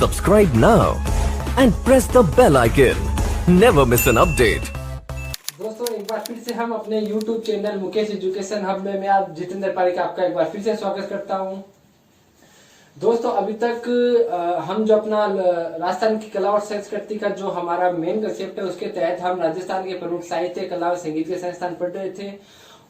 Subscribe now and press the bell icon. Never miss an update. दोस्तों एक बार फिर से हम अपने YouTube channel Mukesh education hub में मैं आप जितेंद्र पारिक आपका एक बार फिर से स्वागत करता हूं। दोस्तों अभी तक हम जो अपना राजस्थान की कला और संस्कृति का जो हमारा मेन कंसेप्ट है उसके तहत हम राजस्थान के प्रमुख साहित्य कला और संगीत के संस्थान पढ़ रहे थे।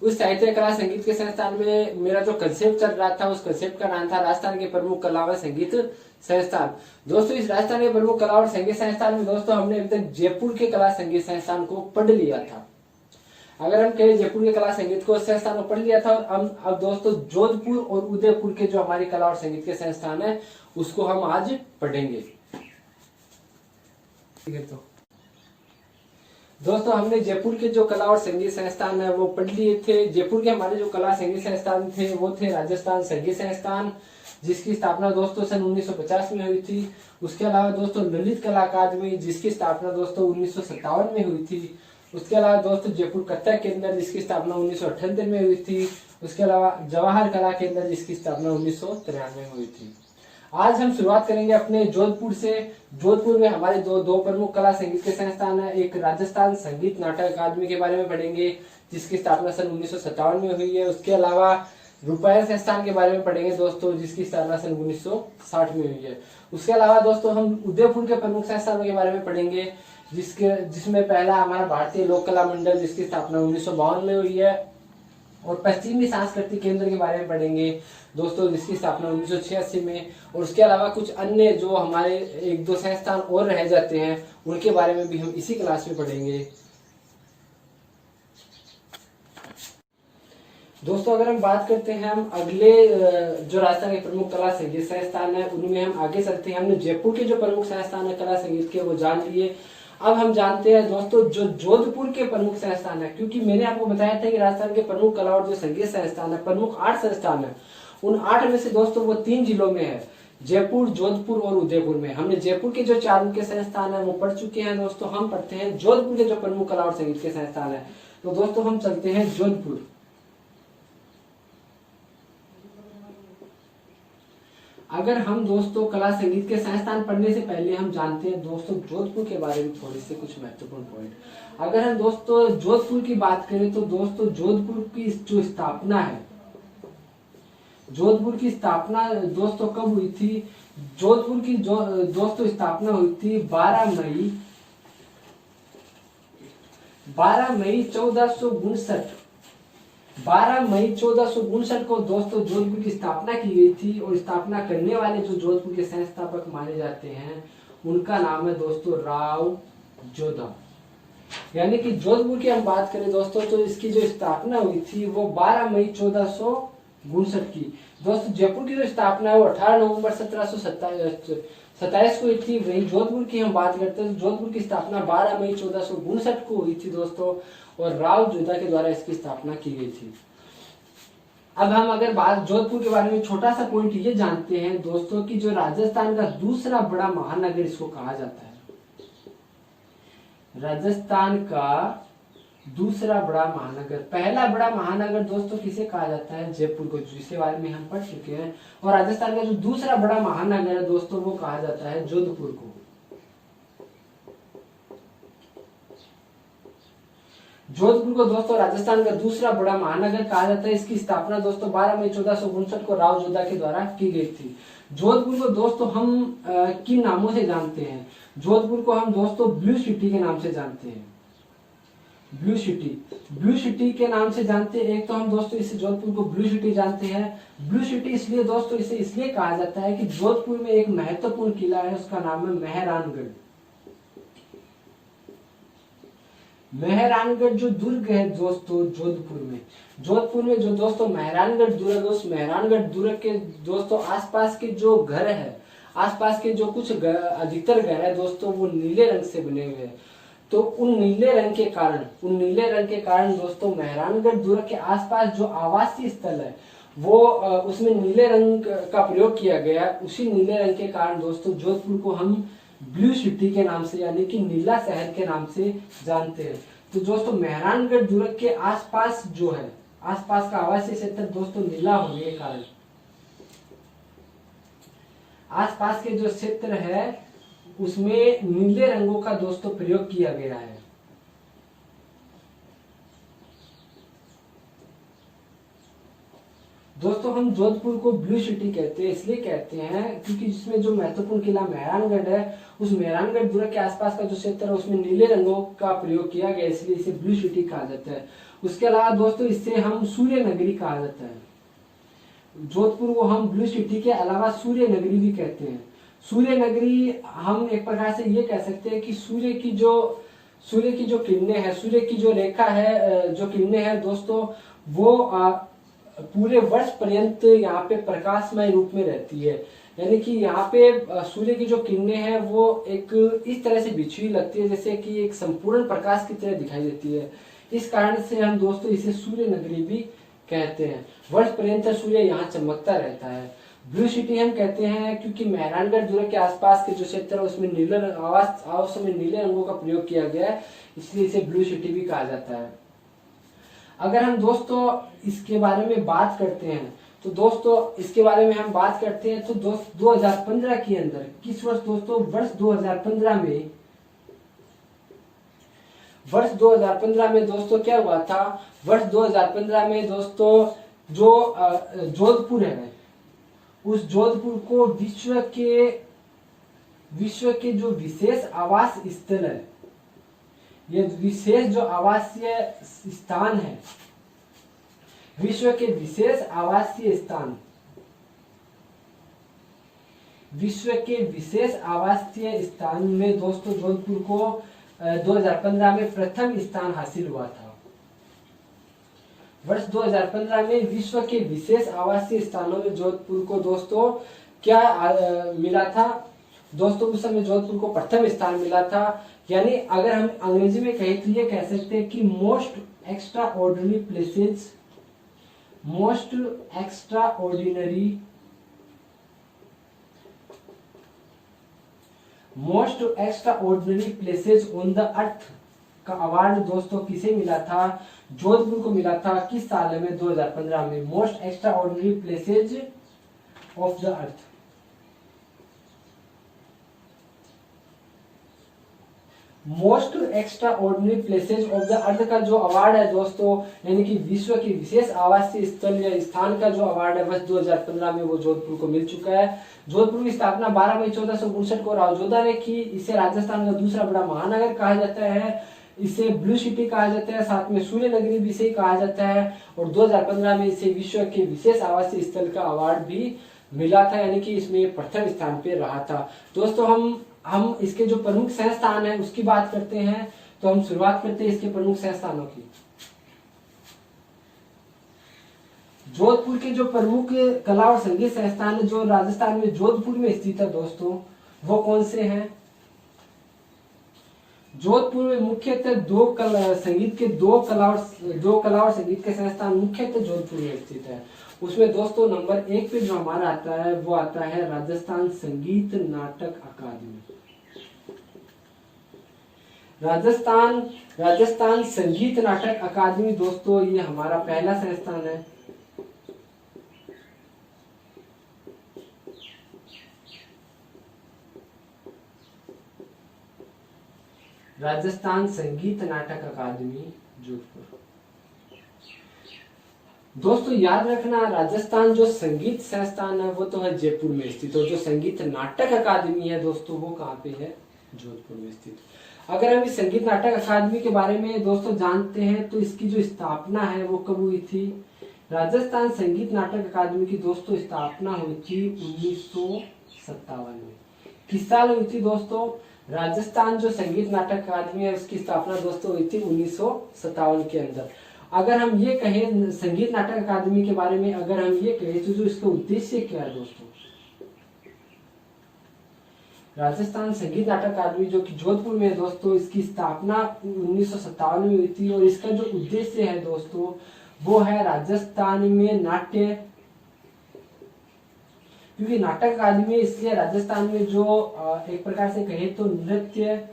उस साहित्य कला संगीत के संस्थान में मेरा जो कंसेप्ट चल रहा था उस कंसेप्ट का नाम था राजस्थान के प्रमुख कला व संगीत संस्थान। दोस्तों इस राजस्थान के प्रमुख कला और संगीत संस्थान में दोस्तों हमने अभी तक जयपुर के कला संगीत संस्थान को पढ़ लिया था। अगर हम कहें जयपुर के कला संगीत को संस्थान को पढ़ लिया था और हम अब दोस्तों जोधपुर और उदयपुर के जो हमारी कला और संगीत के संस्थान है उसको हम आज पढ़ेंगे। ठीक है, तो दोस्तों हमने जयपुर के जो कला और संगीत संस्थान है वो पढ़ लिए थे। जयपुर के हमारे जो कला संगीत संस्थान थे वो थे राजस्थान संगीत संस्थान, जिसकी स्थापना दोस्तों सन 1950 में हुई थी। उसके अलावा दोस्तों ललित कला अकादमी, जिसकी स्थापना दोस्तों 1957 में हुई थी। उसके अलावा दोस्तों जयपुर कथक केंद्र, जिसकी स्थापना 1978 में हुई थी। उसके अलावा जवाहर कला केंद्र, जिसकी स्थापना 1993 में हुई थी। आज हम शुरुआत करेंगे अपने जोधपुर से। जोधपुर में हमारे दो प्रमुख कला संगीत के संस्थान है। एक राजस्थान संगीत नाटक अकादमी के बारे में पढ़ेंगे, जिसकी स्थापना सन 1957 में हुई है। उसके अलावा रुपायल संस्थान के बारे में पढ़ेंगे दोस्तों, जिसकी स्थापना सन 1960 में हुई है। उसके अलावा दोस्तों हम उदयपुर के प्रमुख संस्थानों के बारे में पढ़ेंगे, जिसमें पहला हमारा भारतीय लोक कला मंडल, जिसकी स्थापना 1952 में हुई है। और पश्चिमी सांस्कृतिक केंद्र के बारे में पढ़ेंगे दोस्तों, जिसकी स्थापना 1986 में। और उसके अलावा कुछ अन्य जो हमारे एक दो संस्थान और रह जाते हैं उनके बारे में भी हम इसी क्लास में पढ़ेंगे। दोस्तों अगर हम बात करते हैं हम अगले जो राजस्थान के प्रमुख कला संगीत संस्थान है उनमें हम आगे चलते हैं। हमने जयपुर के जो प्रमुख संस्थान है कला संगीत के वो जान लिए। अब हम जानते हैं दोस्तों जो जोधपुर के प्रमुख संस्थान है, क्योंकि मैंने आपको बताया था कि राजस्थान के प्रमुख कला और जो संगीत संस्थान है प्रमुख 8 संस्थान है। उन 8 में से दोस्तों वो 3 जिलों में है, जयपुर, जोधपुर और उदयपुर में। हमने जयपुर के जो 4 के संस्थान है वो पढ़ चुके हैं दोस्तों। हम पढ़ते हैं जोधपुर के जो प्रमुख कला और संगीत के संस्थान है। तो दोस्तों हम चलते हैं जोधपुर। अगर हम दोस्तों कला संगीत के संस्थान पढ़ने से पहले हम जानते हैं दोस्तों जोधपुर के बारे में थोड़े से कुछ महत्वपूर्ण पॉइंट। अगर हम दोस्तों जोधपुर की बात करें तो दोस्तों जोधपुर की जो स्थापना है, जोधपुर की स्थापना दोस्तों कब हुई थी? जोधपुर की जो दोस्तों स्थापना हुई थी 12 मई 1459। 12 मई 1459 को दोस्तों जोधपुर की स्थापना की गई थी। और स्थापना करने वाले जो जोधपुर के संस्थापक माने जाते हैं उनका नाम है दोस्तों राव जोधा। यानी कि जोधपुर की हम बात करें दोस्तों तो इसकी जो स्थापना हुई थी वो 12 मई 1459 की। दोस्तों जयपुर की जो स्थापना है वो 18 नवंबर 1727 को हुई थी। वही जोधपुर की हम बात करते हैं तो जोधपुर की स्थापना 12 मई 1459 को हुई थी दोस्तों, और राव जोधा के द्वारा इसकी स्थापना की गई थी। अब हम अगर बात जोधपुर के बारे में छोटा सा पॉइंट ये जानते हैं दोस्तों कि जो राजस्थान का दूसरा बड़ा महानगर इसको कहा जाता है। राजस्थान का दूसरा बड़ा महानगर, पहला बड़ा महानगर दोस्तों किसे कहा जाता है? जयपुर को, जिसके बारे में हम पढ़ चुके हैं। और राजस्थान का जो दूसरा बड़ा महानगर है दोस्तों वो कहा जाता है जोधपुर को। जोधपुर को दोस्तों राजस्थान का दूसरा बड़ा महानगर कहा जाता है। इसकी स्थापना दोस्तों 12 मई 1459 को राव जोधा के द्वारा की गई थी। जोधपुर को दोस्तों हम किन नामों से जानते हैं? जोधपुर को हम दोस्तों ब्लू सिटी के नाम से जानते हैं। ब्लू सिटी के नाम से जानते हैं। एक तो हम दोस्तों इस जोधपुर को ब्लू सिटी जानते हैं। ब्लू सिटी इसलिए दोस्तों इसे इसलिए कहा जाता है कि जोधपुर में एक महत्वपूर्ण किला है, उसका नाम है मेहरानगढ़। मेहरानगढ़ जो दुर्ग है दोस्तों जोधपुर में जो दोस्तों मेहरानगढ़ दुर्ग है, उस मेहरानगढ़ दुर्ग के दोस्तों आसपास के जो घर है, आसपास के जो कुछ अधिकतर घर है दोस्तों वो नीले रंग से बने हुए हैं। तो उन नीले रंग के कारण दोस्तों मेहरानगढ़ दुर्ग के आसपास जो आवासीय स्थल है वो उसमें नीले रंग का प्रयोग किया गया। उसी नीले रंग के कारण दोस्तों जोधपुर को हम ब्लू सिटी के नाम से यानी कि नीला शहर के नाम से जानते हैं। तो दोस्तों मेहरानगढ़ दुर्ग के आसपास जो है, आसपास का आवासीय क्षेत्र दोस्तों नीला होने के कारण आसपास के जो क्षेत्र है उसमें नीले रंगों का दोस्तों प्रयोग किया गया है। दोस्तों हम जोधपुर को ब्लू सिटी कहते हैं, इसलिए कहते हैं क्योंकि जिसमें जो महत्वपूर्ण किला मेहरानगढ़ है, उस मेहरानगढ़ दुर्ग के आसपास का जो क्षेत्र है उसमें नीले रंगों का प्रयोग किया गया, इसलिए इसे ब्लू सिटी कहा जाता है। उसके अलावा दोस्तों इसे हम सूर्य नगरी कहा जाता है। जोधपुर को हम ब्लू सिटी के अलावा सूर्य नगरी भी कहते हैं। सूर्य नगरी हम एक प्रकार से ये कह सकते हैं कि सूर्य की जो किरणें हैं, सूर्य की जो रेखा है, जो किरणें हैं दोस्तों, वो पूरे वर्ष पर्यंत यहाँ पे प्रकाशमय रूप में रहती है। यानी कि यहाँ पे सूर्य की जो किरणें हैं वो एक इस तरह से बिछी हुई लगती है जैसे कि एक संपूर्ण प्रकाश की तरह दिखाई देती है। इस कारण से हम दोस्तों इसे सूर्य नगरी भी कहते हैं। वर्ष पर्यंत सूर्य यहाँ चमकता रहता है। ब्लू सिटी हम कहते हैं क्योंकि मेहरानगढ़ दुर्ग के आसपास के जो क्षेत्र है उसमें आवास में नीले रंगों का प्रयोग किया गया है, इसलिए इसे ब्लू सिटी भी कहा जाता है। अगर हम दोस्तों इसके बारे में बात करते हैं तो दोस्तों इसके बारे में हम बात करते हैं तो 2015 के अंदर किस वर्ष दोस्तों, वर्ष 2015 में दोस्तों क्या हुआ था, वर्ष 2015 में दोस्तों जो जोधपुर है, उस जोधपुर को विश्व के जो विशेष आवास स्थल है, ये विशेष जो आवासीय स्थान है, विश्व के विशेष आवासीय स्थान, विश्व के विशेष आवासीय स्थान में दोस्तों जोधपुर को 2015 में प्रथम स्थान हासिल हुआ था। वर्ष 2015 में विश्व के विशेष आवासीय स्थानों में जोधपुर को दोस्तों क्या मिला था दोस्तों, उस समय जोधपुर को प्रथम स्थान मिला था। यानी अगर हम अंग्रेजी में कहें तो ये कह सकते हैं कि most extra ordinary places on the earth का अवार्ड दोस्तों किसे मिला था, जोधपुर को मिला था। किस साल में, 2015 में। Most extra ordinary places of the earth, most extra ordinary places of the earth का जो अवार्ड है दोस्तों, यानी कि विश्व के विशेष आवासीय स्थल या स्थान का जो अवार्ड है वर्ष 2015 में वो जोधपुर को मिल चुका है। जोधपुर की स्थापना 12 मई 1459 को रावजोधा ने की। इसे राजस्थान का दूसरा बड़ा महानगर कहा जाता है, इसे ब्लू सिटी कहा जाता है, साथ में सूर्य नगरी भी इसे कहा जाता है। और 2015 में इसे विश्व के विशेष आवासीय स्थल का अवार्ड भी मिला था, यानी कि इसमें प्रथम स्थान पे रहा था। दोस्तों हम इसके जो प्रमुख संस्थान है उसकी बात करते हैं, तो हम शुरुआत करते हैं इसके प्रमुख संस्थानों की। जोधपुर के जो प्रमुख कला और संगीत संस्थान है जो राजस्थान में जोधपुर में स्थित है दोस्तों, वो कौन से हैं। जोधपुर में मुख्यतः दो कला और संगीत के संस्थान मुख्यतः जोधपुर में स्थित है। उसमें दोस्तों नंबर 1 पे जो हमारा आता है वो आता है राजस्थान संगीत नाटक अकादमी। राजस्थान संगीत नाटक अकादमी दोस्तों ये हमारा पहला संस्थान है। राजस्थान संगीत नाटक अकादमी जोधपुर। दोस्तों याद रखना, राजस्थान जो संगीत संस्थान है वो तो है जयपुर में स्थित, और जो संगीत नाटक अकादमी है दोस्तों वो कहाँ पे है, जोधपुर में स्थित। अगर हम इस संगीत नाटक अकादमी के बारे में दोस्तों जानते हैं तो इसकी जो स्थापना है वो कब हुई थी। राजस्थान संगीत नाटक अकादमी की दोस्तों स्थापना हुई थी 1957 में। किस साल हुई थी दोस्तों, राजस्थान जो संगीत नाटक अकादमी है उसकी स्थापना दोस्तों हुई थी 1957 के अंदर। अगर हम ये कहें संगीत नाटक अकादमी के बारे में, अगर हम ये कहें तो जो इसका उद्देश्य क्या है दोस्तों, राजस्थान संगीत नाटक अकादमी जो कि जोधपुर में है दोस्तों, इसकी स्थापना 1957 में हुई थी। और इसका जो उद्देश्य है दोस्तों वो है राजस्थान में नाट्य, क्योंकि नाटक अकादमी इसलिए राजस्थान में जो एक प्रकार से कहे तो नृत्य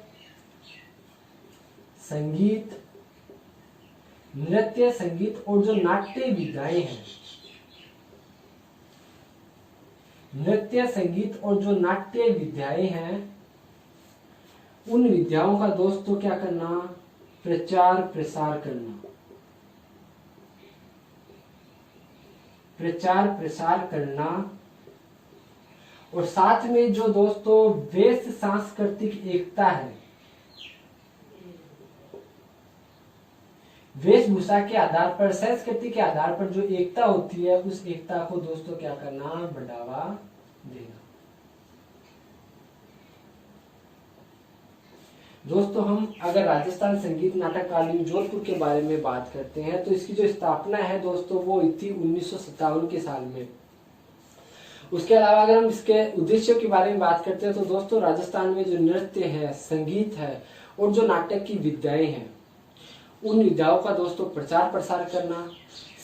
संगीत और जो नाट्य विधाएं हैं, नृत्य, संगीत और जो नाट्य विद्याएं हैं, उन विद्याओं का दोस्तों क्या करना, प्रचार प्रसार करना, प्रचार प्रसार करना। और साथ में जो दोस्तों वेश सांस्कृतिक एकता है, वेशभूषा के आधार पर, संस्कृति के आधार पर जो एकता होती है, उस एकता को दोस्तों क्या करना, बढ़ावा देना। दोस्तों हम अगर राजस्थान संगीत नाटक अकादमी जोधपुर के बारे में बात करते हैं तो इसकी जो स्थापना है दोस्तों वो हुई थी 1957 के साल में। उसके अलावा अगर हम इसके उद्देश्यों के बारे में बात करते हैं तो दोस्तों राजस्थान में जो नृत्य है, संगीत है और जो नाटक की विद्याएं हैं, उन विद्याओं का दोस्तों प्रचार प्रसार करना।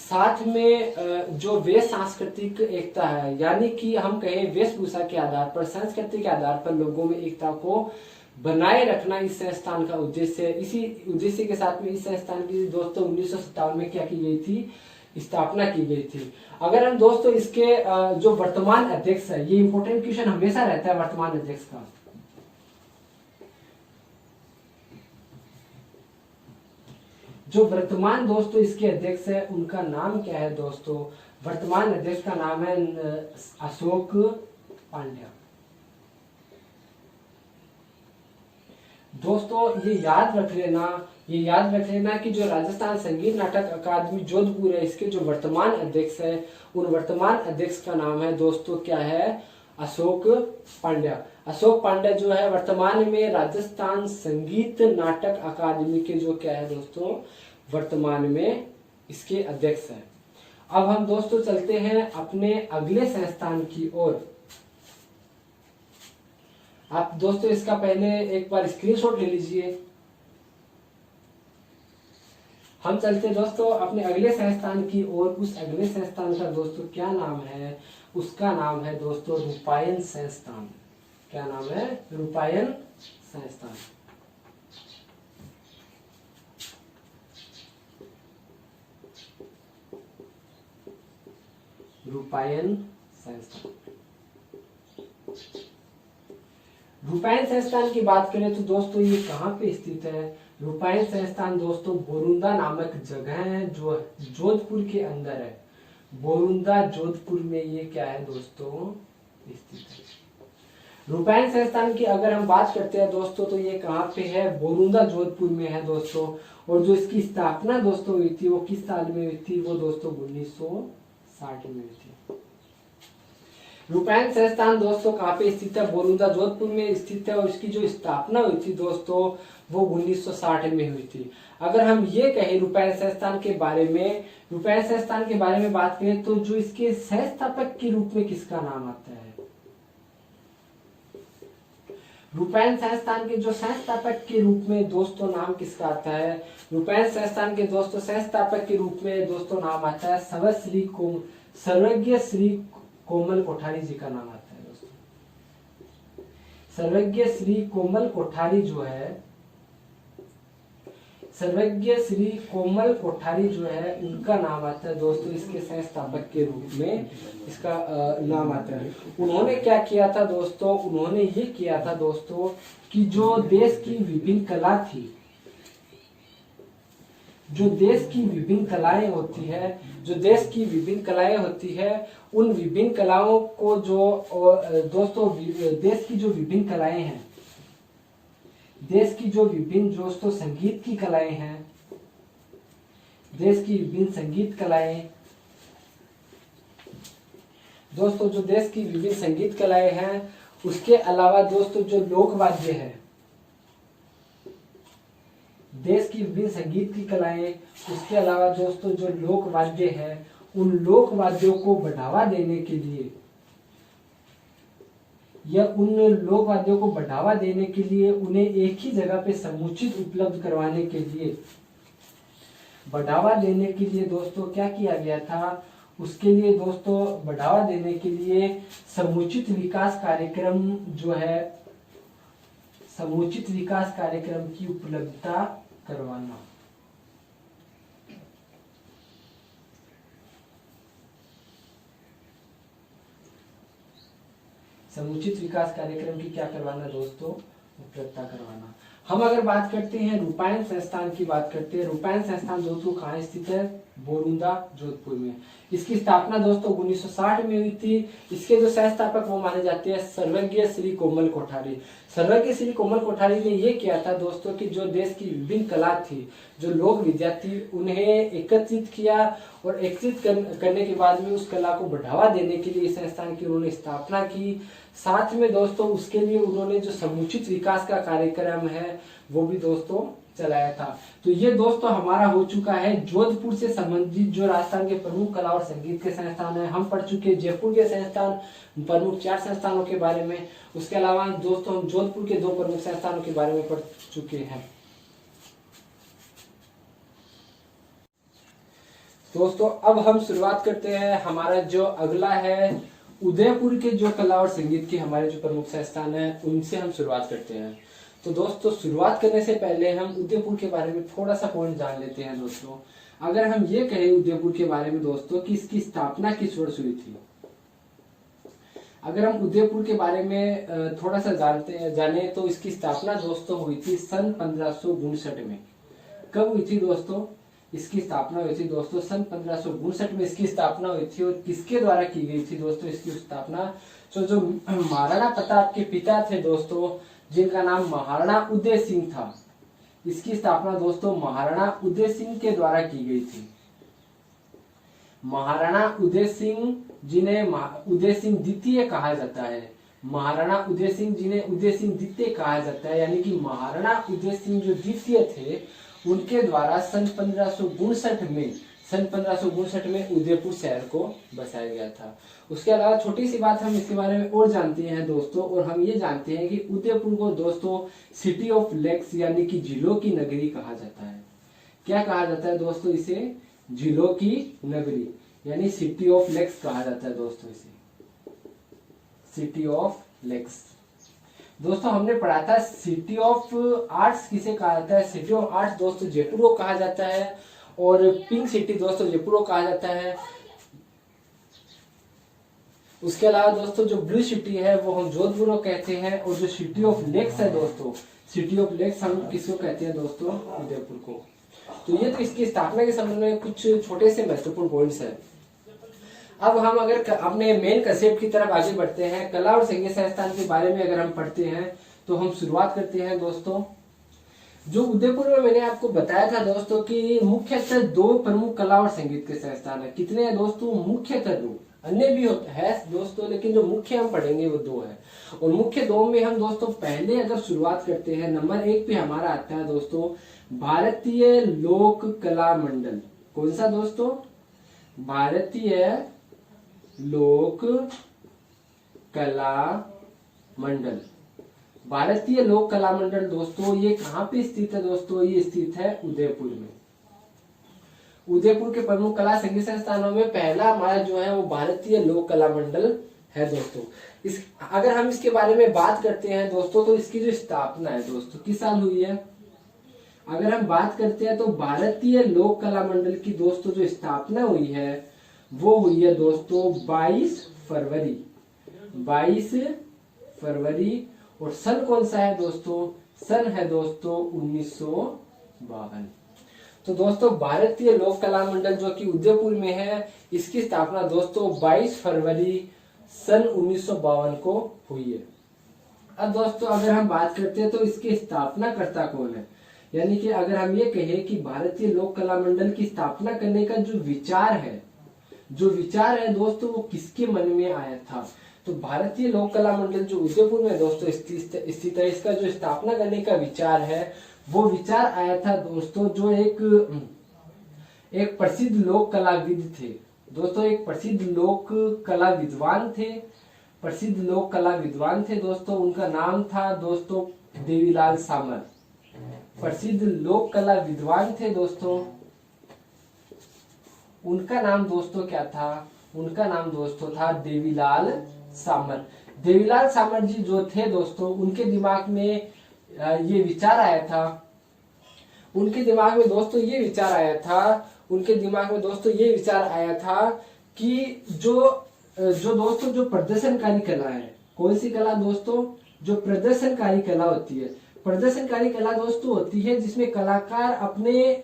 साथ में जो वेश सांस्कृतिक एकता है, यानी कि हम कहें वेशभूषा के आधार पर, संस्कृति के आधार पर लोगों में एकता को बनाए रखना इस संस्थान का उद्देश्य है। इसी उद्देश्य के साथ में इस संस्थान की दोस्तों 1957 में क्या की गई थी, स्थापना की गई थी। अगर हम दोस्तों इसके जो वर्तमान अध्यक्ष है, ये इंपॉर्टेंट क्वेश्चन हमेशा रहता है वर्तमान अध्यक्ष का। जो वर्तमान दोस्तों इसके अध्यक्ष है उनका नाम क्या है दोस्तों, वर्तमान अध्यक्ष का नाम है अशोक पांड्या। दोस्तों ये याद रख लेना कि जो राजस्थान संगीत नाटक अकादमी जोधपुर है, इसके जो वर्तमान अध्यक्ष है, उन वर्तमान अध्यक्ष का नाम है दोस्तों क्या है, अशोक पांड्या। अशोक पांड्या जो है वर्तमान में राजस्थान संगीत नाटक अकादमी के जो क्या है दोस्तों, वर्तमान में इसके अध्यक्ष है। अब हम दोस्तों चलते हैं अपने अगले संस्थान की ओर। आप दोस्तों इसका पहले एक बार स्क्रीनशॉट ले लीजिए। हम चलते दोस्तों अपने अगले संस्थान की ओर। उस अगले संस्थान का दोस्तों क्या नाम है, उसका नाम है दोस्तों रूपायन संस्थान। क्या नाम है, रूपायन संस्थान। रूपायन संस्थान। रूपायन संस्थान की बात करें तो दोस्तों ये कहाँ पे स्थित है। रूपायन संस्थान दोस्तों बोरुंदा नामक जगह है जो जोधपुर के अंदर है। बोरुंदा जोधपुर में ये क्या है दोस्तों, स्थित है। रूपायन संस्थान की अगर हम बात करते हैं दोस्तों तो ये कहाँ पे है, बोरुंदा जोधपुर में है दोस्तों। और जो इसकी स्थापना दोस्तों हुई थी वो किस साल में हुई थी, वो दोस्तों 1960 में हुई थी। रूपायन संस्थान दोस्तों कहाँ पे स्थित है, बोरुंदा जोधपुर में स्थित है। और इसकी जो स्थापना हुई थी दोस्तों वो 1960 में हुई थी। अगर हम ये कहें रूपायन संस्थान के बारे में, रूपायन संस्थान के बारे में बात करें तो जो इसके संस्थापक के रूप में किसका नाम आता है, रूपायन संस्थान के जो संस्थापक के रूप में दोस्तों नाम किसका आता है, रूपायन संस्थान के दोस्तों संस्थापक के रूप में दोस्तों नाम आता है सर्वज्ञ श्री कोमल कोठारी जी का नाम आता है दोस्तों। सर्वज्ञ श्री कोमल कोठारी जो है, सर्वज्ञ श्री कोमल कोठारी जो है उनका नाम आता है दोस्तों इसके संस्थापक के रूप में, इसका नाम आता है। उन्होंने क्या किया था दोस्तों, उन्होंने ये किया था दोस्तों कि जो देश की विभिन्न कला थी, जो देश की विभिन्न कलाएं होती है, जो देश की विभिन्न कलाएं होती है, उन विभिन्न कलाओं को जो दोस्तों देश की जो विभिन्न कलाएं हैं, देश की जो विभिन्न दोस्तों संगीत की कलाएं हैं, देश की विभिन्न संगीत कलाएं दोस्तों, जो देश की विभिन्न संगीत कलाएं हैं, उसके अलावा दोस्तों जो लोक वाद्य है, देश की विभिन्न संगीत की कलाएं, उसके अलावा दोस्तों जो लोक वाद्य है, उन लोक वाद्यों को बढ़ावा देने के लिए या उन लोक वाद्यों को बढ़ावा देने के लिए उन्हें एक ही जगह पे समुचित उपलब्ध करवाने के लिए, बढ़ावा देने के लिए दोस्तों क्या किया गया था, उसके लिए दोस्तों बढ़ावा देने के लिए समुचित विकास कार्यक्रम जो है, समुचित विकास कार्यक्रम की उपलब्धता करवाना। समुचित विकास कार्यक्रम की क्या करवाना दोस्तों, उपलब्धता करवाना। हम अगर बात करते हैं रूपायन संस्थान की बात करते हैं, रूपायन संस्थान दोस्तों कहाँ स्थित है, बोरुंदा जोधपुर में। इसकी स्थापना दोस्तों 1960 में हुई थी। इसके जो संस्थापक वो माने जाते हैं सर्वज्ञ श्री कोमल कोठारी। सर्वज्ञ श्री कोमल कोठारी ने ये किया था दोस्तों कि जो देश की विभिन्न कला थी, जो लोक विद्या थी, उन्हें एकत्रित किया और एकत्रित करने के बाद में उस कला को बढ़ावा देने के लिए इस संस्थान की उन्होंने स्थापना की। साथ में दोस्तों उसके लिए उन्होंने जो समुचित विकास का कार्यक्रम है वो भी दोस्तों चलाया था। तो ये दोस्तों हमारा हो चुका है जोधपुर से संबंधित जो राजस्थान के प्रमुख कला और संगीत के संस्थान है। हम पढ़ चुके जयपुर के संस्थान प्रमुख 4 संस्थानों के बारे में। उसके अलावा दोस्तों हम जोधपुर के 2 प्रमुख संस्थानों के बारे में पढ़ चुके हैं। दोस्तों अब हम शुरुआत करते हैं, हमारा जो अगला है उदयपुर के जो कला और संगीत के हमारे जो प्रमुख संस्थान है उनसे हम शुरुआत करते हैं। तो दोस्तों शुरुआत करने से पहले हम उदयपुर के बारे में थोड़ा सा पॉइंट जान लेते हैं। दोस्तों अगर हम ये कहें उदयपुर के बारे में दोस्तों कि इसकी स्थापना किस वर्ष हुई थी, अगर हम उदयपुर के बारे में थोड़ा सा जाने तो इसकी स्थापना दोस्तों हुई थी सन 1559 में। कब हुई थी दोस्तों, इसकी स्थापना हुई थी दोस्तों सन 1559 में इसकी स्थापना हुई थी। और किसके द्वारा की गई थी दोस्तों इसकी स्थापना, तो जो महाराणा प्रताप के पिता थे दोस्तों, जिनका नाम महाराणा उदय सिंह था, इसकी स्थापना दोस्तों महाराणा उदय सिंह के द्वारा की गई थी। महाराणा उदय सिंह जिन्हें उदय सिंह द्वितीय कहा जाता है, महाराणा उदय सिंह जिन्हें उदय सिंह द्वितीय कहा जाता है, यानी कि महाराणा उदय सिंह जो द्वितीय थे उनके द्वारा सन 1559 में उदयपुर शहर को बसाया गया था। उसके अलावा छोटी सी बात हम इसके बारे में और जानते हैं दोस्तों, और हम ये जानते हैं कि उदयपुर को दोस्तों सिटी ऑफ लेक्स यानी कि झीलों की नगरी कहा जाता है। क्या कहा जाता है दोस्तों, इसे झीलों की नगरी यानी सिटी ऑफ लेक्स कहा जाता है दोस्तों, इसे सिटी ऑफ लेक्स। दोस्तों हमने पढ़ा था सिटी ऑफ आर्ट्स किसे कहा जाता है, सिटी ऑफ आर्ट्स दोस्तों जयपुर को कहा जाता है, और पिंक सिटी दोस्तों जयपुर को कहा जाता है। उसके अलावा दोस्तों जो ब्लू सिटी है वो हम जोधपुर को कहते हैं, और जो सिटी ऑफ लेक्स है दोस्तों, सिटी ऑफ लेक्स हम किसको कहते हैं दोस्तों, उदयपुर को। तो ये तो इसकी स्थापना के संबंध में कुछ छोटे से महत्वपूर्ण पॉइंट्स है। अब हम अगर अपने मेन कंसेप्ट की तरफ आगे बढ़ते हैं, कला और संगीत संस्थान के बारे में अगर हम पढ़ते हैं तो हम शुरुआत करते हैं दोस्तों। जो उदयपुर में मैंने आपको बताया था दोस्तों कि मुख्यतः 2 प्रमुख कला और संगीत के संस्थान है। कितने हैं दोस्तों, मुख्यतः 2, अन्य भी है दोस्तों, लेकिन जो मुख्य हम पढ़ेंगे वो 2 है। और मुख्य 2 में हम दोस्तों पहले अगर शुरुआत करते हैं, नंबर 1 पे हमारा आता है दोस्तों भारतीय लोक कला मंडल। कौन सा दोस्तों, भारतीय लोक कला मंडल। भारतीय लोक कला मंडल दोस्तों ये कहाँ पे स्थित है दोस्तों, ये स्थित है उदयपुर में। उदयपुर के प्रमुख कला संगीत संस्थानों में पहला हमारा जो है वो भारतीय लोक कला मंडल है दोस्तों। इस अगर हम इसके बारे में बात करते हैं दोस्तों तो इसकी जो स्थापना है दोस्तों किस साल हुई है, अगर हम बात करते हैं तो भारतीय लोक कला मंडल की दोस्तों जो स्थापना हुई है वो हुई है दोस्तों 22 फरवरी। और सन कौन सा है दोस्तों, सन है दोस्तों 1952। तो दोस्तों भारतीय लोक कला मंडल जो कि उदयपुर में है, इसकी स्थापना दोस्तों 22 फरवरी सन 1952 को हुई है। अब दोस्तों अगर हम बात करते हैं तो इसके स्थापनाकर्ता कौन है, यानी कि अगर हम ये कहें कि भारतीय लोक कला मंडल की स्थापना करने का जो विचार है दोस्तों वो किसके मन में आया था, तो भारतीय लोक कला मंडल जो उदयपुर में दोस्तों स्थित है, इसका जो स्थापना करने का विचार है वो विचार आया था दोस्तों जो एक प्रसिद्ध लोक कलाविद थे दोस्तों, एक प्रसिद्ध लोक कला विद्वान थे दोस्तों। उनका नाम था दोस्तों देवीलाल सामर। प्रसिद्ध लोक कला विद्वान थे दोस्तों, उनका नाम दोस्तों क्या था, उनका नाम दोस्तों था देवीलाल सामर। देवीलाल सामर जी जो थे दोस्तों उनके दिमाग में ये विचार आया था, उनके दिमाग में दोस्तों ये विचार आया था कि जो दोस्तों जो प्रदर्शनकारी कला है, कौन सी कला दोस्तों? जो प्रदर्शनकारी कला होती है। प्रदर्शनकारी कला दोस्तों होती है जिसमें कलाकार अपने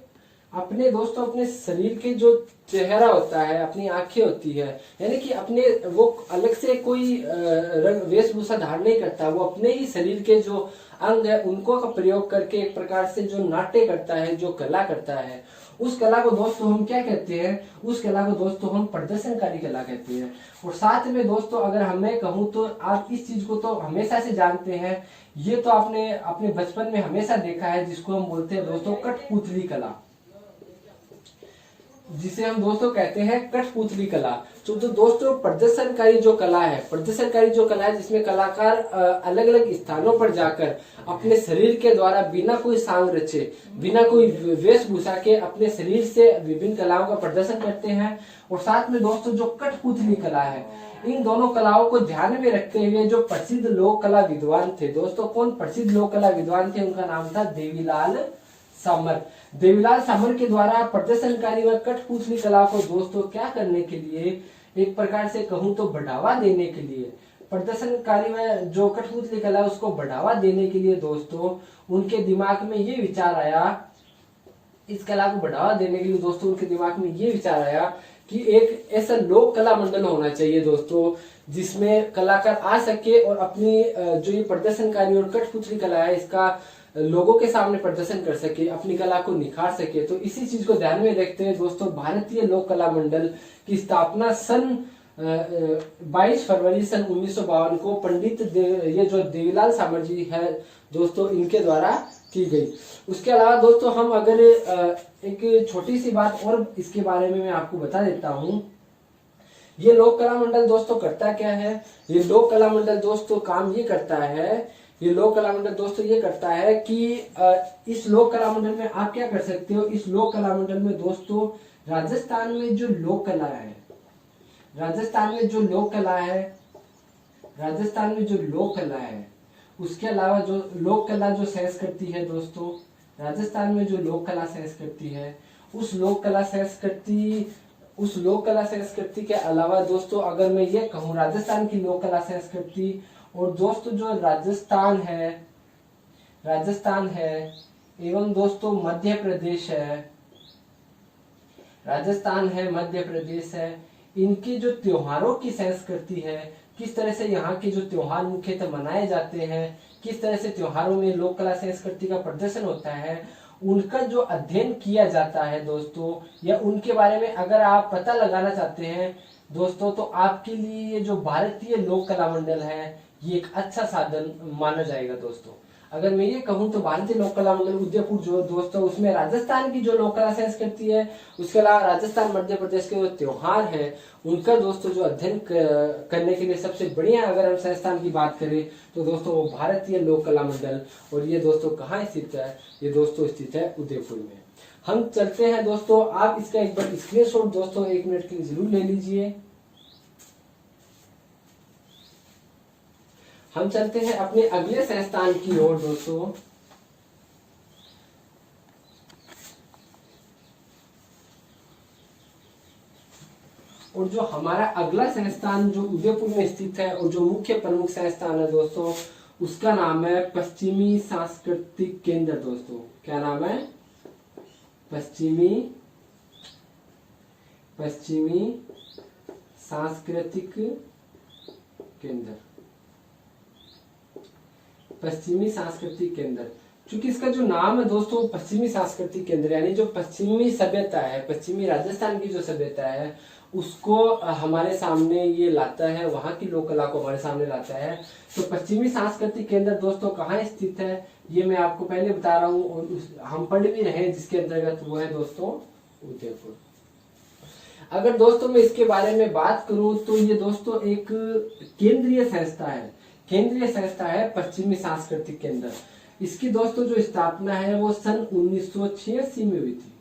अपने दोस्तों अपने शरीर के जो चेहरा होता है, अपनी आंखें होती है, यानी कि अपने वो अलग से कोई रंग वेशभूषा धारण नहीं करता, वो अपने ही शरीर के जो अंग है उनको का प्रयोग करके एक प्रकार से जो नाट्य करता है, जो कला करता है, उस कला को दोस्तों हम क्या कहते हैं? उस कला को दोस्तों हम प्रदर्शनकारी कला कहते हैं। और साथ में दोस्तों अगर हमें कहूँ तो आप इस चीज को तो हमेशा से जानते हैं, ये तो आपने अपने बचपन में हमेशा देखा है, जिसको हम बोलते हैं दोस्तों कठपुतली कला, जिसे हम दोस्तों कहते हैं कठपुतली कला। तो दोस्तों प्रदर्शनकारी जो कला है, प्रदर्शनकारी जो कला है जिसमें कलाकार अलग अलग स्थानों पर जाकर अपने शरीर के द्वारा बिना कोई सांग रचे, बिना कोई वेशभूषा के अपने शरीर से विभिन्न कलाओं का प्रदर्शन करते हैं। और साथ में दोस्तों जो कठपुतली कला है, इन दोनों कलाओं को ध्यान में रखते हुए जो प्रसिद्ध लोक कला विद्वान थे दोस्तों, कौन प्रसिद्ध लोक कला विद्वान थे? उनका नाम था देवीलाल सामर। देवीलाल सामर के द्वारा प्रदर्शनकारी व कठपुतली कला को दोस्तों क्या करने के लिए, एक प्रकार से कहूं तो बढ़ावा देने के लिए, प्रदर्शनकारी में जो कठपुतली कला उसको बढ़ावा देने के लिए दोस्तों उनके दिमाग में ये विचार आया, इस कला को बढ़ावा देने के लिए दोस्तों उनके दिमाग में ये विचार आया कि एक ऐसा लोक कला मंडल होना चाहिए दोस्तों, जिसमें कलाकार आ सके और अपनी जो ये प्रदर्शनकारी और कठपुतली कला है इसका लोगों के सामने प्रदर्शन कर सके, अपनी कला को निखार सके। तो इसी चीज को ध्यान में रखते हुए दोस्तों भारतीय लोक कला मंडल की स्थापना सन 22 फरवरी सन 1952 को पंडित ये जो देवीलाल सामर जी है दोस्तों इनके द्वारा की गई। उसके अलावा दोस्तों हम अगर एक छोटी सी बात और इसके बारे में मैं आपको बता देता हूँ। ये लोक कला मंडल दोस्तों करता क्या है? ये लोक कला मंडल दोस्तों काम ये करता है, ये लोक कला मंडल दोस्तों ये करता है कि इस लोक कला मंडल में आप क्या कर सकते हो? इस लोक कला मंडल में दोस्तों राजस्थान में जो लोक कला है, राजस्थान में जो लोक कला है, राजस्थान में जो लोक कला है, उसके अलावा जो लोक कला जो संस्कृति है दोस्तों, राजस्थान में जो लोक कला संस्कृति है, उस लोक कला संस्कृति के अलावा दोस्तों अगर मैं ये कहूँ राजस्थान की लोक कला संस्कृति और दोस्तों जो राजस्थान है एवं दोस्तों मध्य प्रदेश है, राजस्थान है, मध्य प्रदेश है, इनकी जो त्योहारों की संस्कृति है, किस तरह से यहाँ के जो त्योहार मुख्यतः मनाए जाते हैं, किस तरह से त्योहारों में लोक कला संस्कृति का प्रदर्शन होता है, उनका जो अध्ययन किया जाता है दोस्तों, या उनके बारे में अगर आप पता लगाना चाहते हैं दोस्तों, तो आपके लिए ये जो भारतीय लोक कला मंडल है ये एक अच्छा साधन माना जाएगा दोस्तों। अगर मैं ये कहूँ तो भारतीय लोक कला मंडल उदयपुर जो दोस्तों उसमें राजस्थान की जो लोक कला संस्कृति है, उसके अलावा राजस्थान मध्य प्रदेश के जो त्योहार है उनका दोस्तों जो अध्ययन करने के लिए सबसे बढ़िया अगर हम संस्थान की बात करें तो दोस्तों वो भारतीय लोक कला मंडल। और ये दोस्तों कहाँ स्थित है? ये दोस्तों स्थित है उदयपुर में। हम चलते हैं दोस्तों, आप इसका एक बार स्क्रीनशॉट दोस्तों 1 मिनट के लिए जरूर ले लीजिए। हम चलते हैं अपने अगले संस्थान की ओर दोस्तों। और जो हमारा अगला संस्थान जो उदयपुर में स्थित है और जो मुख्य प्रमुख संस्थान है दोस्तों उसका नाम है पश्चिमी सांस्कृतिक केंद्र दोस्तों। क्या नाम है? पश्चिमी सांस्कृतिक केंद्र। पश्चिमी सांस्कृतिक केंद्र, क्योंकि इसका जो नाम है दोस्तों पश्चिमी सांस्कृतिक केंद्र, यानी जो पश्चिमी सभ्यता है, पश्चिमी राजस्थान की जो सभ्यता है उसको हमारे सामने ये लाता है, वहां की लोक कला को हमारे सामने लाता है। तो पश्चिमी सांस्कृतिक केंद्र दोस्तों कहाँ स्थित है ये मैं आपको पहले बता रहा हूँ और हम पढ़ भी रहे हैं जिसके अंतर्गत वो है दोस्तों उदयपुर। अगर दोस्तों मैं इसके बारे में बात करूं तो ये दोस्तों एक केंद्रीय संस्था है, केंद्रीय संस्था है पश्चिमी सांस्कृतिक केंद्र। इसकी दोस्तों जो स्थापना है वो सन 1986 में हुई थी।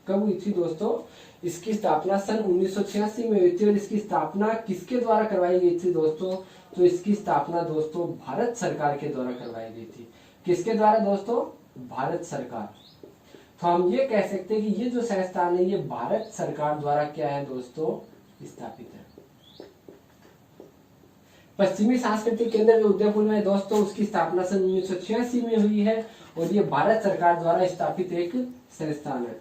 कब हुई थी दोस्तों? इसकी स्थापना सन 1986 में हुई थी। और इसकी स्थापना किसके द्वारा करवाई गई थी दोस्तों? तो इसकी स्थापना दोस्तों भारत सरकार के द्वारा करवाई गई थी। किसके द्वारा दोस्तों? भारत सरकार। तो हम ये कह सकते हैं कि ये जो संस्थान है ये भारत सरकार द्वारा क्या है दोस्तों? स्थापित है। पश्चिमी सांस्कृतिक केंद्र जो उदयपुर में है दोस्तों, उसकी स्थापना सन 1986 में हुई है और ये भारत सरकार द्वारा स्थापित एक संस्थान है।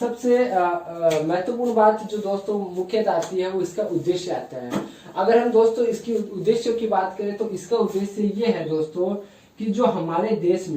सबसे महत्वपूर्ण बात जो दोस्तों मुख्यतः आती है वो इसका उद्देश्य आता है। अगर हम दोस्तों इसकी उद्देश्यों की बात करें तो इसका उद्देश्य ये है दोस्तों कि जो हमारे देश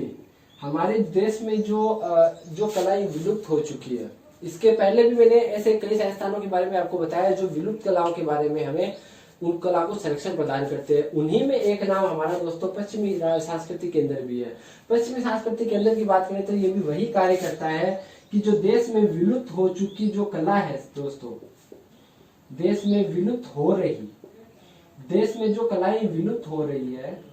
में जो कलाएं विलुप्त हो चुकी है, इसके पहले भी मैंने ऐसे कई संस्थानों के बारे में आपको बताया जो विलुप्त कलाओं के बारे में हमें उन कला को संरक्षण प्रदान करते हैं। उन्हीं में एक नाम हमारा दोस्तों पश्चिमी सांस्कृतिक केंद्र भी है। पश्चिमी सांस्कृतिक केंद्र की बात करें तो ये भी वही कार्य करता है कि जो देश में विलुप्त हो चुकी जो कला है दोस्तों, देश में जो कलाएं विलुप्त हो रही है,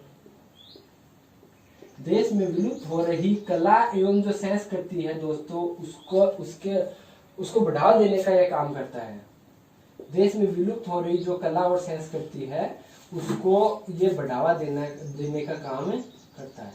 देश में विलुप्त हो रही कला एवं जो संस्कृति है दोस्तों, उसको बढ़ावा देने का यह काम करता है। देश में विलुप्त हो रही जो कला और संस्कृति है उसको ये बढ़ावा देने का काम करता है,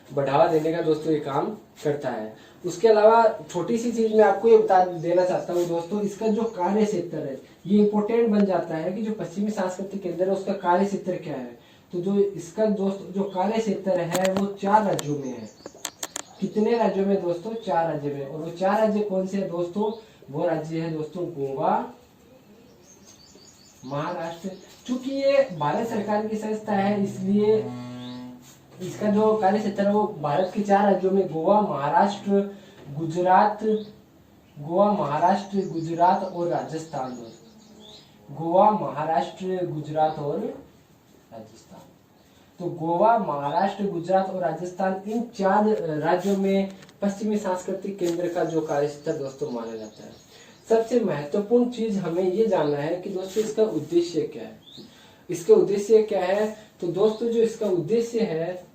बढ़ावा देने का दोस्तों ये काम करता है। उसके अलावा छोटी सी चीज मैं आपको ये बता देना चाहता हूँ दोस्तों, इसका जो कार्य क्षेत्र है ये इंपॉर्टेंट बन जाता है कि जो पश्चिमी सांस्कृतिक केंद्र है उसका कार्य क्षेत्र क्या है। तो जो इसका दोस्तों जो कार्य क्षेत्र है वो 4 राज्यों में है। कितने राज्यों में दोस्तों? 4 राज्य में। और वो 4 राज्य कौन से है दोस्तों? वो राज्य है दोस्तों गोवा, महाराष्ट्र। चूंकि ये भारत सरकार की संस्था है इसलिए इसका जो कार्य क्षेत्र है वो भारत के 4 राज्यों में गोवा, महाराष्ट्र, गुजरात और राजस्थान। गोवा, महाराष्ट्र, गुजरात और राजस्थान। तो गोवा, महाराष्ट्र, गुजरात और राजस्थान, इन 4 राज्यों में पश्चिमी सांस्कृतिक केंद्र का जो कार्य क्षेत्र दोस्तों माना जाता है। सबसे महत्वपूर्ण चीज हमें ये जानना है कि दोस्तों इसका उद्देश्य क्या है। इसका उद्देश्य क्या है? तो दोस्तों जो इसका उद्देश्य है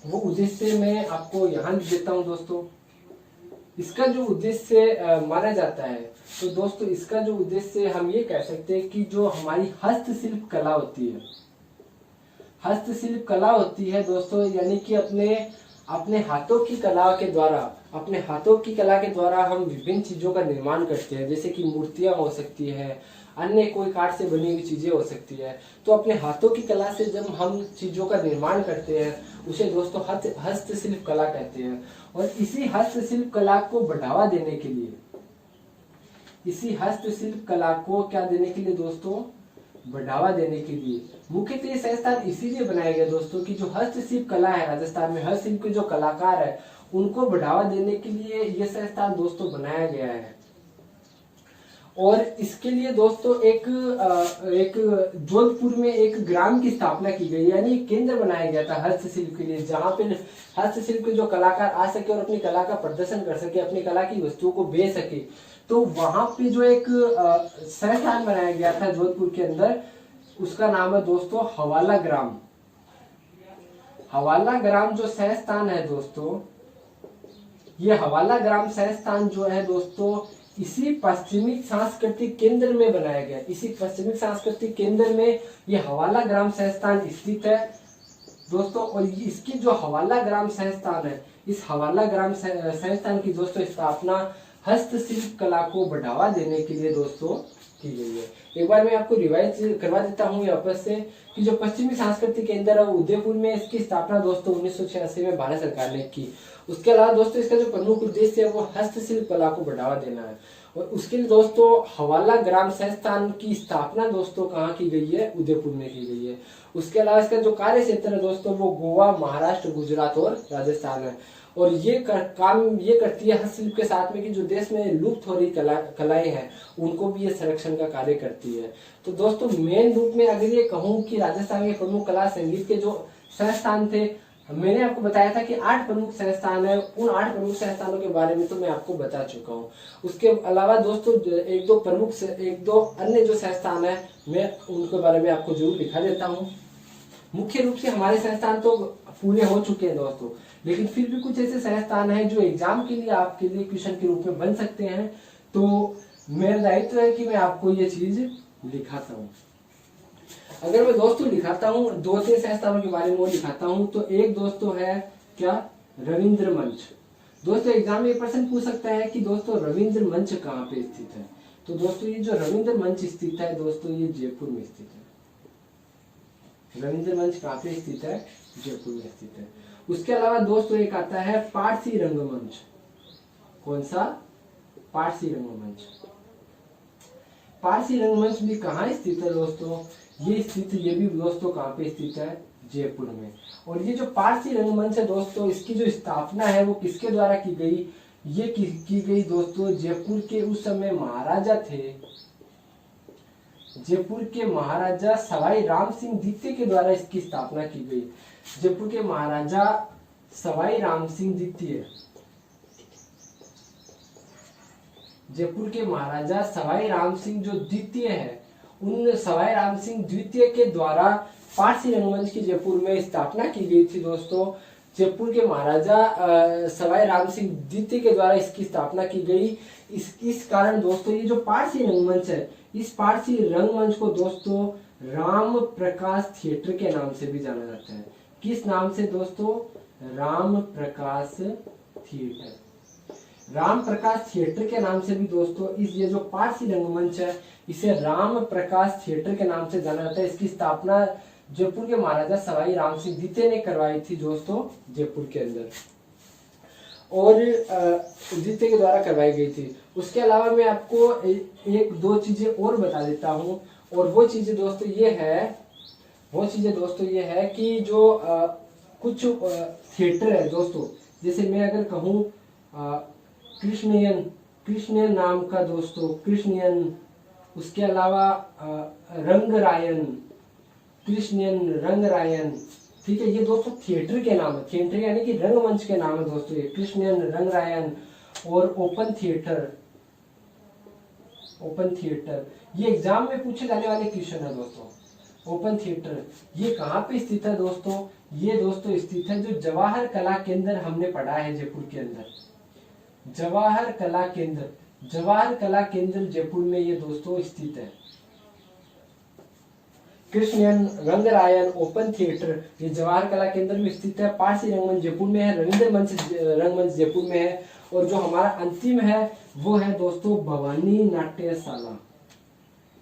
वो उद्देश्य मैं आपको यहाँ लिख देता हूँ दोस्तों। इसका जो उद्देश्य माना जाता है तो दोस्तों इसका जो उद्देश्य हम ये कह सकते हैं कि जो हमारी हस्तशिल्प कला होती है दोस्तों, यानी कि अपने हाथों की कला के द्वारा हम विभिन्न चीजों का निर्माण करते हैं, जैसे कि मूर्तियां हो सकती है, अन्य कोई काठ से बनी हुई चीजें हो सकती है। तो अपने हाथों की कला से जब हम चीजों का निर्माण करते हैं उसे दोस्तों हस्तशिल्प कला कहते हैं। और इसी हस्तशिल्प कला को बढ़ावा देने के लिए, इसी हस्तशिल्प कला को क्या देने के लिए दोस्तों? बढ़ावा देने के लिए मुख्यतः ये संस्थान इसीलिए बनाया गया दोस्तों कि जो हस्तशिल्प कला है राजस्थान में, हस्तशिल्प के जो कलाकार है उनको बढ़ावा देने के लिए ये संस्थान दोस्तों बनाया गया है। और इसके लिए दोस्तों एक जोधपुर में एक ग्राम की स्थापना की गई, यानी केंद्र बनाया गया था हस्तशिल्प के लिए, जहाँ पे हस्तशिल्प के जो कलाकार आ सके और अपनी कला का प्रदर्शन कर सके, अपनी कला की वस्तुओं को बेच सके। तो वहां पे जो एक संस्थान बनाया गया था जोधपुर के अंदर, उसका नाम है दोस्तों हवाला ग्राम। हवाला ग्राम जो संस्थान है दोस्तों, ये हवाला ग्राम संस्थान जो है दोस्तों इसी पश्चिमी सांस्कृतिक केंद्र में बनाया गया। इसी पश्चिमी सांस्कृतिक केंद्र में ये हवाला ग्राम संस्थान स्थित है दोस्तों। और इसकी जो हवाला ग्राम संस्थान है, इस हवाला ग्राम संस्थान की दोस्तों स्थापना हस्तशिल्प कला को बढ़ावा देने के लिए दोस्तों की गई है। एक बार मैं आपको रिवाइज करवा देता हूँ वापस से कि जो पश्चिमी सांस्कृतिक केंद्र है उदयपुर में, इसकी स्थापना दोस्तों 1986 में भारत सरकार ने की। उसके अलावा दोस्तों इसका जो प्रमुख उद्देश्य है वो हस्तशिल्प कला को बढ़ावा देना है। और उसके लिए दोस्तों हवाला ग्राम संस्थान की स्थापना दोस्तों कहाँ की गई है? उदयपुर में की गई है। उसके अलावा इसका जो कार्य क्षेत्र है दोस्तों वो गोवा, महाराष्ट्र, गुजरात और राजस्थान है। और ये काम ये करती है हस्तशिल्प के साथ में कि जो देश में लुप्त हो रही कलाएं हैं उनको भी ये संरक्षण का कार्य करती है। तो दोस्तों मेन रूप में अगर ये कहूँ कि राजस्थान के प्रमुख कला संगीत के जो संस्थान थे, मैंने आपको बताया था कि 8 प्रमुख संस्थान है। उन 8 प्रमुख संस्थानों के बारे में तो मैं आपको बता चुका हूँ। उसके अलावा दोस्तों एक दो अन्य जो संस्थान है मैं उनके बारे में आपको जरूर दिखा देता हूँ। मुख्य रूप से हमारे संस्थान तो पूरे हो चुके हैं दोस्तों, लेकिन फिर भी कुछ ऐसे संस्थान हैं जो एग्जाम के लिए आपके लिए क्वेश्चन के रूप में बन सकते हैं। तो मेरा दायित्व है कि मैं आपको ये चीज लिखाता हूँ। अगर मैं दोस्तों लिखाता हूँ 2-3 संस्थानों के बारे में वो लिखाता हूँ, तो एक दोस्तों है क्या? रविंद्र मंच। दोस्तों एग्जाम में प्रश्न पूछ सकता है कि दोस्तों रविंद्र मंच कहाँ पे स्थित है। तो दोस्तों ये जो रविंद्र मंच स्थित है दोस्तों, ये जयपुर में स्थित है। रविंद्र मंच कहाँ पे स्थित है? जयपुर में स्थित है। उसके अलावा दोस्तों एक आता है पारसी रंगमंच। कौन सा? पारसी रंगमंच। पारसी रंगमंच भी कहाँ स्थित है दोस्तों? ये भी दोस्तों कहाँ पे स्थित है? जयपुर में। और ये जो पारसी रंगमंच है दोस्तों, इसकी जो स्थापना है वो किसके द्वारा की गई? ये की गई दोस्तों जयपुर के उस समय महाराजा थे, जयपुर के महाराजा सवाई राम सिंह द्वितीय के द्वारा इसकी स्थापना की गई। जयपुर के महाराजा सवाई राम सिंह द्वितीय, जयपुर के महाराजा सवाई राम सिंह जो द्वितीय है, उन सवाई राम सिंह द्वितीय के द्वारा पारसी रंगमंच की जयपुर में स्थापना की गई थी दोस्तों। जयपुर के महाराजा सवाई राम सिंह द्वितीय के द्वारा इसकी स्थापना की गई। इस कारण दोस्तों ये जो पारसी रंगमंच है, इस पारसी रंगमंच को दोस्तों राम प्रकाश थिएटर के नाम से भी जाना जाता है। किस नाम से दोस्तों? राम प्रकाश थिएटर। राम प्रकाश थिएटर के नाम से भी दोस्तों ये जो पारसी रंगमंच है, इसे राम प्रकाश थिएटर के नाम से जाना जाता है। इसकी स्थापना जयपुर के महाराजा सवाई राम सिंह द्वितीय ने करवाई थी दोस्तों जयपुर के अंदर, और द्वितीय के द्वारा करवाई गई थी। उसके अलावा मैं आपको एक दो चीजें और बता देता हूँ, और वो चीजें दोस्तों ये है कि जो कुछ थिएटर है दोस्तों, जैसे मैं अगर कहूँ कृष्णयन नाम का दोस्तों, कृष्णयन, उसके अलावा रंगरायन, कृष्णयन, रंगरायन, ठीक है, ये दोस्तों थिएटर के नाम है। थिएटर यानी कि रंगमंच के नाम है दोस्तों, ये कृष्णयन, रंगरायन और ओपन थिएटर, ये एग्जाम में पूछे जाने वाले क्वेश्चन है दोस्तों। ओपन थिएटर ये कहाँ पे स्थित है दोस्तों? ये दोस्तों स्थित है जो जवाहर कला केंद्र हमने पढ़ा है जयपुर के अंदर। जवाहर कला केंद्र जयपुर में ये दोस्तों स्थित है। कृष्णयन, रंगरायन, ओपन थिएटर ये जवाहर कला केंद्र में स्थित है। पारसी रंगमंच जयपुर में है, रविंद्र रंगमंच जयपुर में है, और जो हमारा अंतिम है वो है दोस्तों भवानी नाट्यशाला।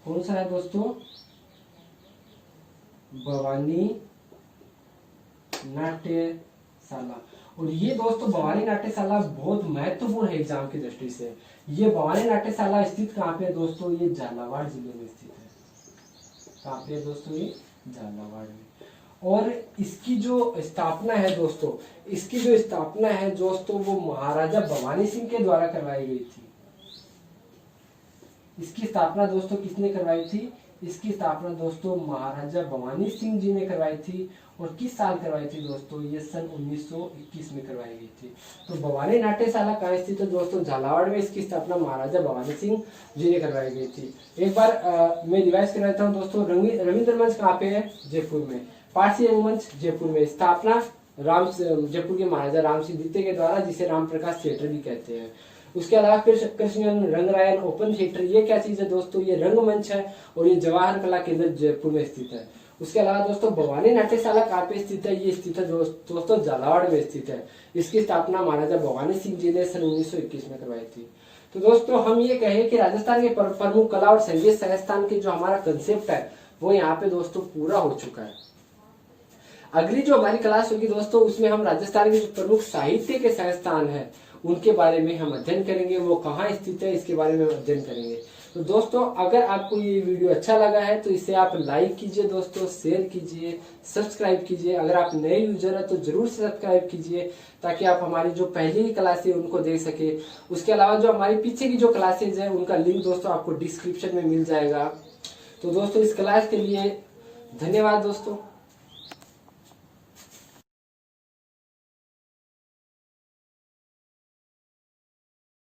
कौन सा है दोस्तों? भवानी नाट्यशाला। और ये दोस्तों भवानी नाट्यशाला बहुत महत्वपूर्ण है एग्जाम की दृष्टि से। ये भवानी नाट्यशाला स्थित कहाँ पे है दोस्तों? ये झालावाड़ जिले में स्थित है। कहाँ पे है दोस्तों? ये झालावाड़ में। और इसकी जो स्थापना है दोस्तों, वो महाराजा भवानी सिंह के द्वारा करवाई गई थी। इसकी स्थापना दोस्तों किसने करवाई थी? इसकी स्थापना दोस्तों महाराजा भवानी सिंह जी ने करवाई थी। और किस साल करवाई थी दोस्तों? ये सन 1921 में करवाई गई थी। तो भवानी नाट्यशाला कहाँ स्थित है दोस्तों? झालावाड़ में। इसकी स्थापना महाराजा भवानी सिंह जी ने करवाई गई थी। एक बार मैं रिवाइज कर देता हूँ दोस्तों। रविंद्र मंच कहाँ पे है? जयपुर में। पारसी रंगमंच जयपुर में। स्थापना जयपुर के महाराजा राम सिंह द्वितीय के द्वारा, जिसे राम प्रकाश थिएटर भी कहते हैं। उसके अलावा कृष्णयन, रंगरायन, ओपन थिएटर ये क्या चीज है दोस्तों? ये रंगमंच है, और ये जवाहर कला केंद्र जयपुर में स्थित है। उसके अलावा दोस्तों भवानी नाट्यशाला कहाँ पे स्थित है? ये स्थित है दोस्तों झालावाड़ में स्थित है। इसकी स्थापना महाराजा भवानी सिंह जी ने सन 1921 में करवाई थी। तो दोस्तों हम ये कहें कि राजस्थान के प्रमुख कला और संगीत संस्थान के जो हमारा कंसेप्ट है वो यहाँ पे दोस्तों पूरा हो चुका है। अगली जो हमारी क्लास होगी दोस्तों, उसमें हम राजस्थान के जो प्रमुख साहित्य के संस्थान है उनके बारे में हम अध्ययन करेंगे। वो कहाँ स्थित है इसके बारे में अध्ययन करेंगे। तो दोस्तों अगर आपको ये वीडियो अच्छा लगा है तो इसे आप लाइक कीजिए दोस्तों, शेयर कीजिए, सब्सक्राइब कीजिए। अगर आप नए यूजर है तो जरूर सब्सक्राइब कीजिए, ताकि आप हमारी जो पहले की क्लासेज उनको देख सके। उसके अलावा जो हमारी पीछे की जो क्लासेज है उनका लिंक दोस्तों आपको डिस्क्रिप्शन में मिल जाएगा। तो दोस्तों इस क्लास के लिए धन्यवाद दोस्तों।